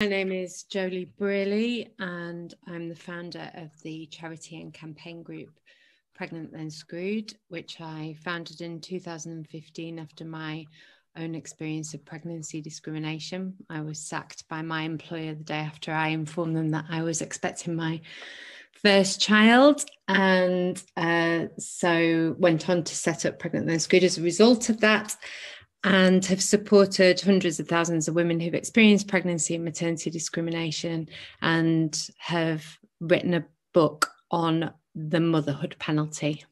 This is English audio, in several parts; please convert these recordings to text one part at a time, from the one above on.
My name is Joeli Brearley and I'm the founder of the charity and campaign group Pregnant Then Screwed, which I founded in 2015 after my own experience of pregnancy discrimination. I was sacked by my employer the day after I informed them that I was expecting my first child, and so went on to set up Pregnant Then Screwed as a result of that, and have supported hundreds of thousands of women who've experienced pregnancy and maternity discrimination, and have written a book on the motherhood penalty.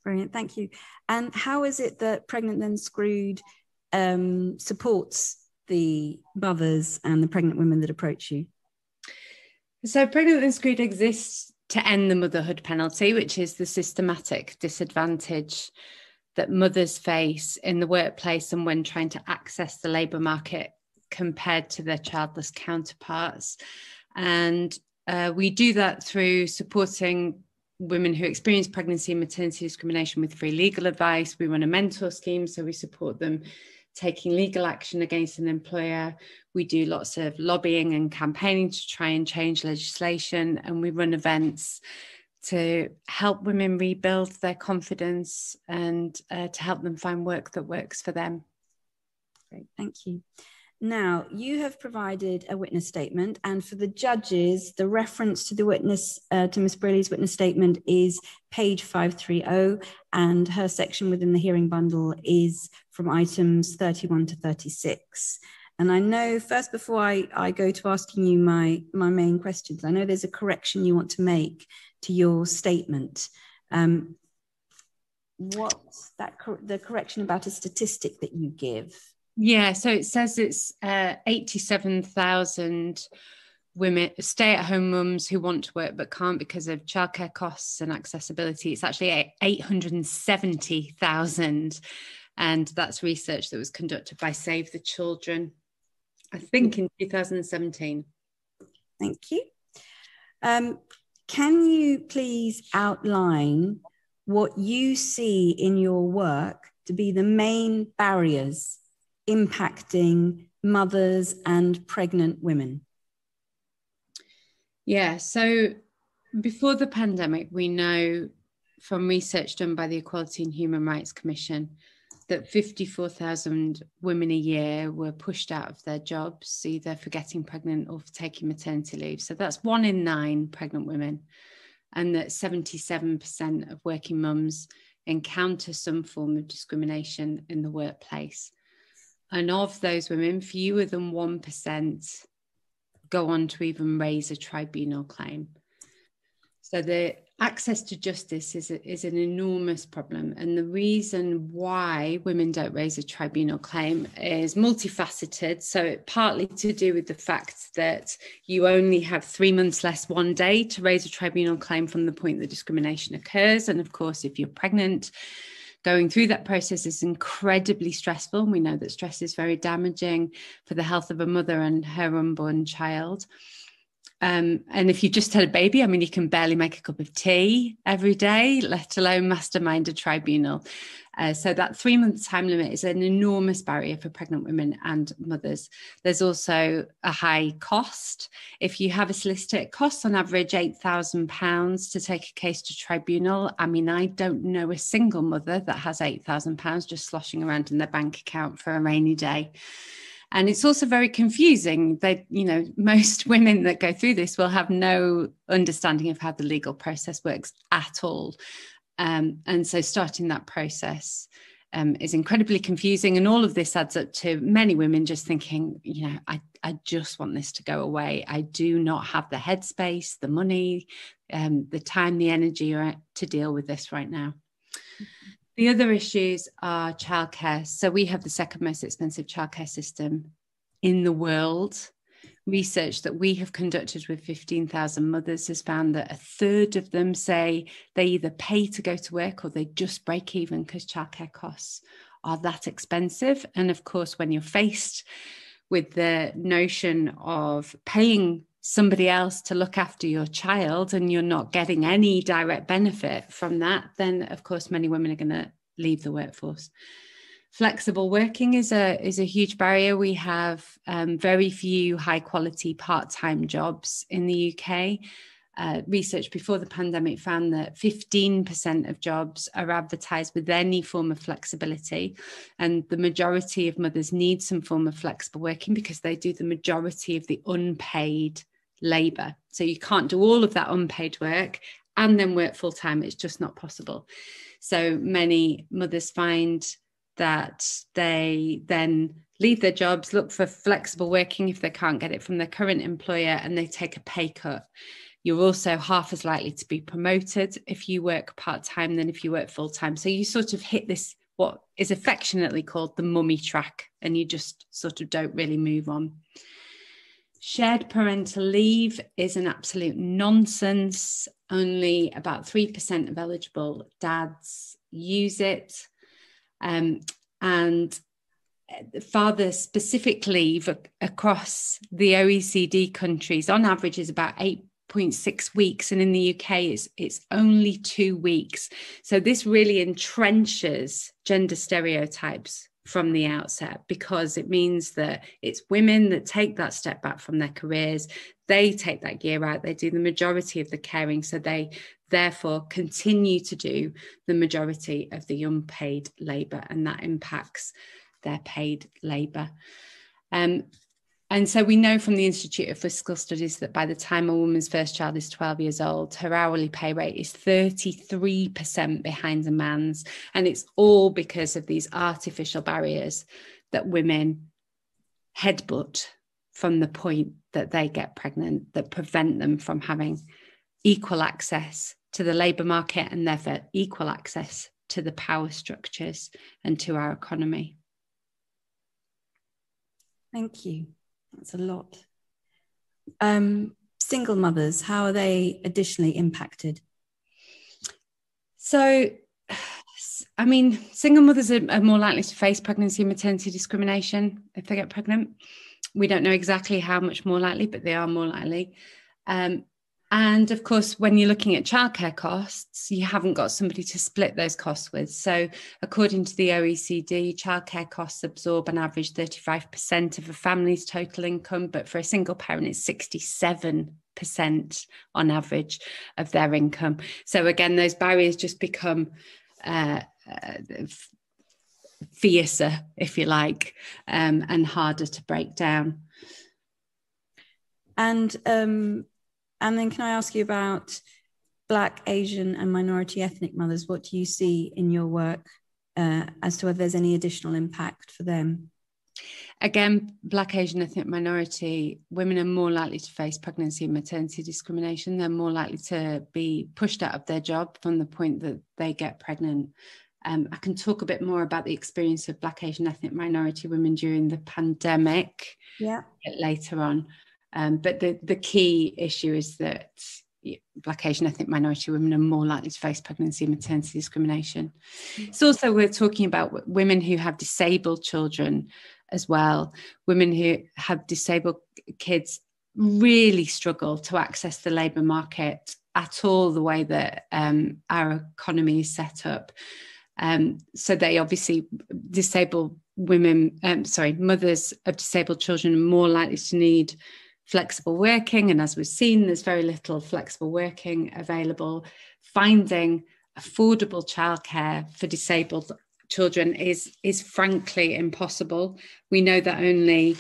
Brilliant, thank you. And how is it that Pregnant Then Screwed supports the mothers and the pregnant women that approach you? So Pregnant Then Screwed exists to end the motherhood penalty, which is the systematic disadvantage that mothers face in the workplace and when trying to access the labour market compared to their childless counterparts. And we do that through supporting women who experience pregnancy and maternity discrimination with free legal advice. We run a mentor scheme, so we support them taking legal action against an employer. We do lots of lobbying and campaigning to try and change legislation, and we run events to help women rebuild their confidence and to help them find work that works for them. Great, thank you. Now, you have provided a witness statement, and for the judges, the reference to the witness, to Ms. Brearley's witness statement is page 530, and her section within the hearing bundle is from items 31 to 36. And I know, first, before I go to asking you my main questions, I know there's a correction you want to make to your statement. What's that, the correction about a statistic that you give? Yeah, so it says it's 87,000 women, stay-at-home mums who want to work but can't because of childcare costs and accessibility. It's actually 870,000, and that's research that was conducted by Save the Children, I think in 2017. Thank you. Can you please outline what you see in your work to be the main barriers impacting mothers and pregnant women? Yeah, so before the pandemic, we know from research done by the Equality and Human Rights Commission that 54,000 women a year were pushed out of their jobs, either for getting pregnant or for taking maternity leave. So that's 1 in 9 pregnant women, and that 77% of working mums encounter some form of discrimination in the workplace. And of those women, fewer than 1% go on to even raise a tribunal claim. So the access to justice is an enormous problem. And the reason why women don't raise a tribunal claim is multifaceted. So partly to do with the fact that you only have 3 months less 1 day to raise a tribunal claim from the point that discrimination occurs. And of course, if you're pregnant, going through that process is incredibly stressful. We know that stress is very damaging for the health of a mother and her unborn child. And if you just had a baby, I mean, you can barely make a cup of tea every day, let alone mastermind a tribunal. So that 3 month time limit is an enormous barrier for pregnant women and mothers. There's also a high cost. If you have a solicitor, it costs on average £8,000 to take a case to tribunal. I mean, I don't know a single mother that has £8,000 just sloshing around in their bank account for a rainy day. And it's also very confusing. They, most women that go through this will have no understanding of how the legal process works at all. And so starting that process is incredibly confusing. And all of this adds up to many women just thinking, I just want this to go away. I do not have the headspace, the money, the time, the energy to deal with this right now. The other issues are childcare. So we have the second most expensive childcare system in the world. Research that we have conducted with 15,000 mothers has found that a third of them say they either pay to go to work or they just break even because childcare costs are that expensive. And of course, when you're faced with the notion of paying somebody else to look after your child and you're not getting any direct benefit from that, then of course many women are going to leave the workforce. Flexible working is a huge barrier. We have very few high quality part-time jobs in the UK. Research before the pandemic found that 15% of jobs are advertised with any form of flexibility, and the majority of mothers need some form of flexible working because they do the majority of the unpaid labour. So you can't do all of that unpaid work and then work full-time. It's just not possible. So many mothers find that they then leave their jobs, look for flexible working if they can't get it from their current employer, and they take a pay cut. You're also half as likely to be promoted if you work part-time than if you work full-time. So you sort of hit this, what is affectionately called the mummy track, and you just sort of don't really move on. Shared parental leave is an absolute nonsense. Only about 3% of eligible dads use it. And father-specific leave across the OECD countries, on average, is about 8.6 weeks, and in the UK it's only 2 weeks. So this really entrenches gender stereotypes from the outset, because it means that it's women that take that step back from their careers. They take that year out, they do the majority of the caring, so they therefore continue to do the majority of the unpaid labour, and that impacts their paid labour. And so we know from the Institute of Fiscal Studies that by the time a woman's first child is 12 years old, her hourly pay rate is 33% behind a man's. And it's all because of these artificial barriers that women headbutt from the point that they get pregnant, that prevent them from having equal access to the labour market and therefore equal access to the power structures and to our economy. Thank you. That's a lot. Single mothers, how are they additionally impacted? So, I mean, single mothers are more likely to face pregnancy and maternity discrimination if they get pregnant. We don't know exactly how much more likely, but they are more likely. And of course, when you're looking at childcare costs, you haven't got somebody to split those costs with. So according to the OECD, childcare costs absorb on average 35% of a family's total income, but for a single parent, it's 67% on average of their income. So again, those barriers just become fiercer, if you like, and harder to break down. And then can I ask you about Black, Asian and minority ethnic mothers? What do you see in your work as to whether there's any additional impact for them? Again, Black, Asian, ethnic minority women are more likely to face pregnancy and maternity discrimination. They're more likely to be pushed out of their job from the point that they get pregnant. I can talk a bit more about the experience of Black, Asian, ethnic minority women during the pandemic later on. But the key issue is that Black, Asian, ethnic minority women are more likely to face pregnancy and maternity discrimination. It's also, we're talking about women who have disabled children as well. Women who have disabled kids really struggle to access the labour market at all the way that our economy is set up. So they obviously, mothers of disabled children are more likely to need flexible working, and as we've seen, there's very little flexible working available. Finding affordable childcare for disabled children is frankly impossible. We know that only,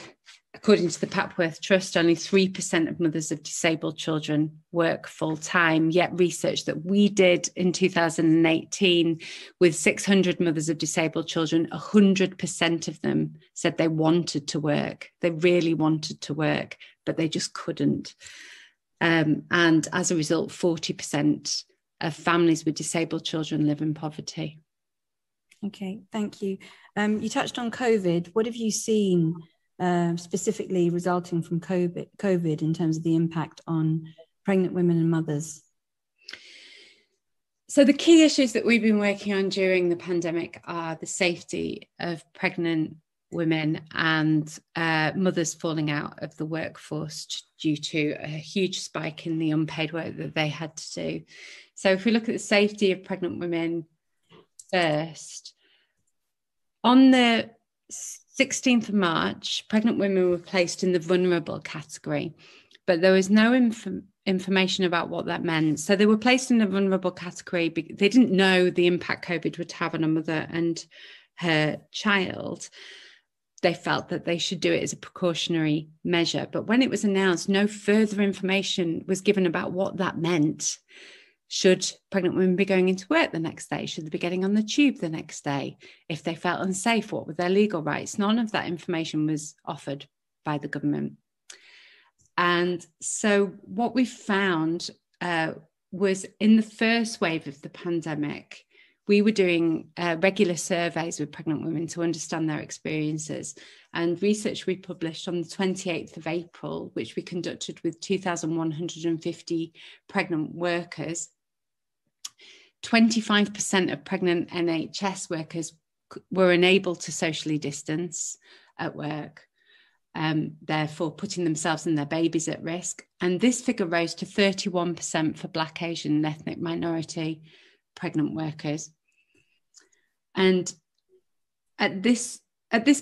according to the Papworth Trust, only 3% of mothers of disabled children work full time, yet research that we did in 2018 with 600 mothers of disabled children, 100% of them said they wanted to work. They really wanted to work, but they just couldn't. And as a result, 40% of families with disabled children live in poverty. Okay, thank you. You touched on COVID. What have you seen specifically resulting from COVID in terms of the impact on pregnant women and mothers? So the key issues that we've been working on during the pandemic are the safety of pregnant women and mothers falling out of the workforce due to a huge spike in the unpaid work that they had to do. So if we look at the safety of pregnant women first, On the 16th of March, pregnant women were placed in the vulnerable category, but there was no information about what that meant. So they were placed in the vulnerable category because they didn't know the impact COVID would have on a mother and her child. They felt that they should do it as a precautionary measure. But when it was announced, no further information was given about what that meant. Should pregnant women be going into work the next day? Should they be getting on the tube the next day? If they felt unsafe, what were their legal rights? None of that information was offered by the government. And so what we found was in the first wave of the pandemic, we were doing regular surveys with pregnant women to understand their experiences. And research we published on the 28th of April, which we conducted with 2,150 pregnant workers. 25% of pregnant NHS workers were unable to socially distance at work, therefore putting themselves and their babies at risk. And this figure rose to 31% for Black, Asian and ethnic minority pregnant workers. And at this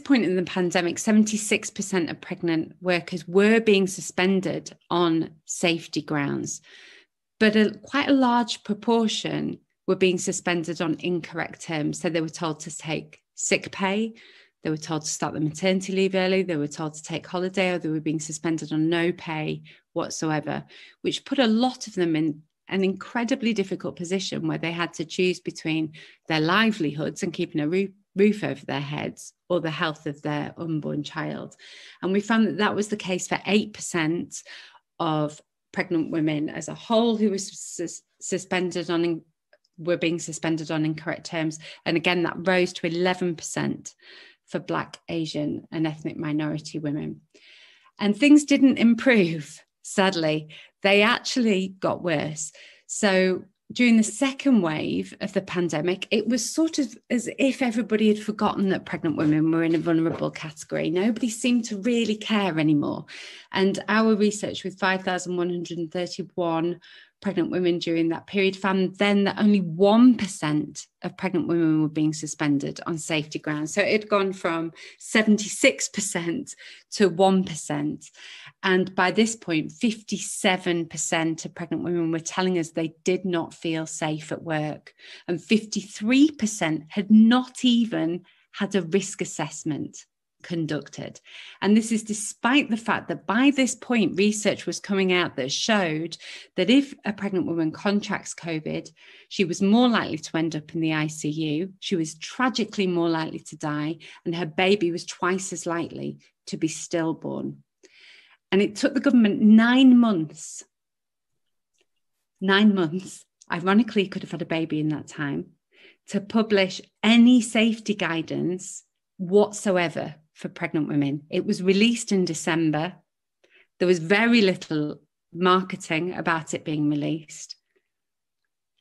point in the pandemic, 76% of pregnant workers were being suspended on safety grounds, but quite a large proportion were being suspended on incorrect terms. So they were told to take sick pay, they were told to start the maternity leave early, they were told to take holiday, or they were being suspended on no pay whatsoever, which put a lot of them in an incredibly difficult position where they had to choose between their livelihoods and keeping a roof over their heads or the health of their unborn child. And we found that that was the case for 8% of pregnant women as a whole who were being suspended on incorrect terms. And again, that rose to 11% for Black, Asian and ethnic minority women. And things didn't improve, sadly. They actually got worse. So during the second wave of the pandemic, it was sort of as if everybody had forgotten that pregnant women were in a vulnerable category. Nobody seemed to really care anymore. And our research with 5,131 pregnant women during that period found then that only 1% of pregnant women were being suspended on safety grounds. So it had gone from 76% to 1%. And by this point, 57% of pregnant women were telling us they did not feel safe at work. And 53% had not even had a risk assessment conducted. And this is despite the fact that by this point, research was coming out that showed that if a pregnant woman contracts COVID, she was more likely to end up in the ICU, she was tragically more likely to die, and her baby was twice as likely to be stillborn. And it took the government 9 months, ironically could have had a baby in that time, to publish any safety guidance whatsoever for pregnant women. It was released in December. There was very little marketing about it being released.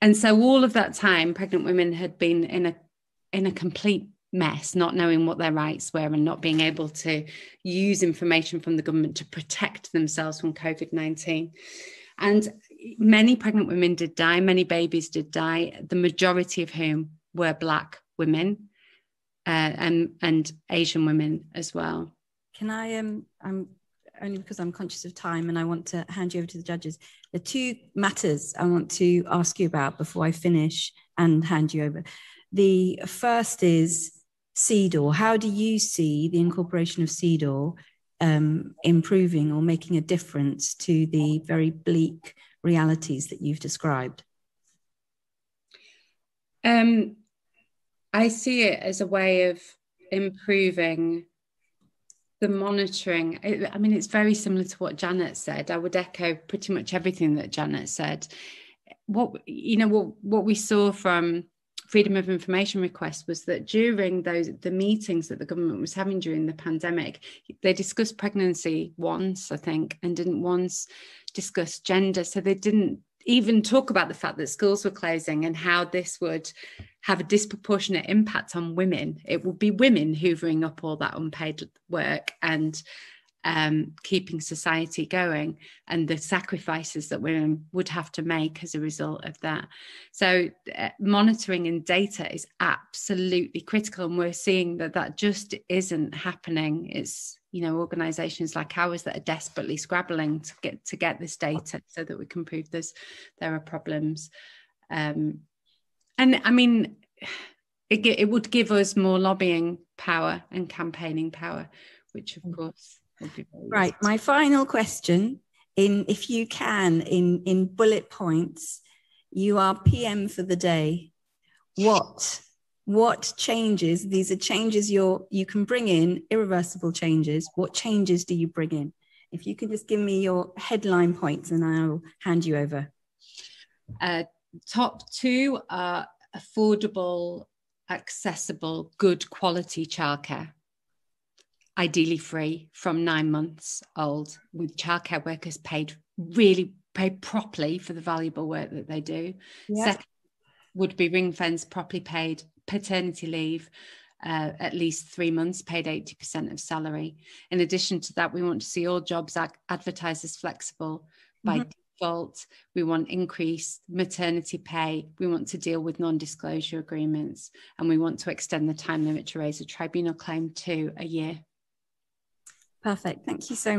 And so all of that time, pregnant women had been in a complete mess, not knowing what their rights were and not being able to use information from the government to protect themselves from COVID-19. And many pregnant women did die, many babies did die, the majority of whom were Black women. And Asian women as well. Can I, I'm only because I'm conscious of time and I want to hand you over to the judges. The two matters I want to ask you about before I finish and hand you over. The first is CEDAW. How do you see the incorporation of CEDAW improving or making a difference to the very bleak realities that you've described? I see it as a way of improving the monitoring. I mean, it's very similar to what Janet said. I would echo pretty much everything that Janet said. What we saw from Freedom of Information requests was that during the meetings that the government was having during the pandemic, they discussed pregnancy once, I think, and didn't once discuss gender. So they didn't even talk about the fact that schools were closing and how this would have a disproportionate impact on women. It would be women hoovering up all that unpaid work and keeping society going, and the sacrifices that women would have to make as a result of that. So monitoring and data is absolutely critical, and we're seeing that just isn't happening. It's, you know, organizations like ours that are desperately scrabbling to get this data so that we can prove there are problems. And I mean, it would give us more lobbying power and campaigning power, which of course would be very right. My final question, if you can, in bullet points, you are PM for the day. What changes? These are changes you can bring in, irreversible changes. What changes do you bring in? If you could just give me your headline points, and I'll hand you over. Top two are affordable, accessible, good quality childcare. Ideally free from 9 months old, with childcare workers paid properly for the valuable work that they do. Yep. Second would be ring-fenced, properly paid paternity leave, at least 3 months, paid 80% of salary. In addition to that, we want to see all jobs advertised as flexible by default. We want increased maternity pay. We want to deal with non-disclosure agreements, and we want to extend the time limit to raise a tribunal claim to a year. Perfect. Thank you so much.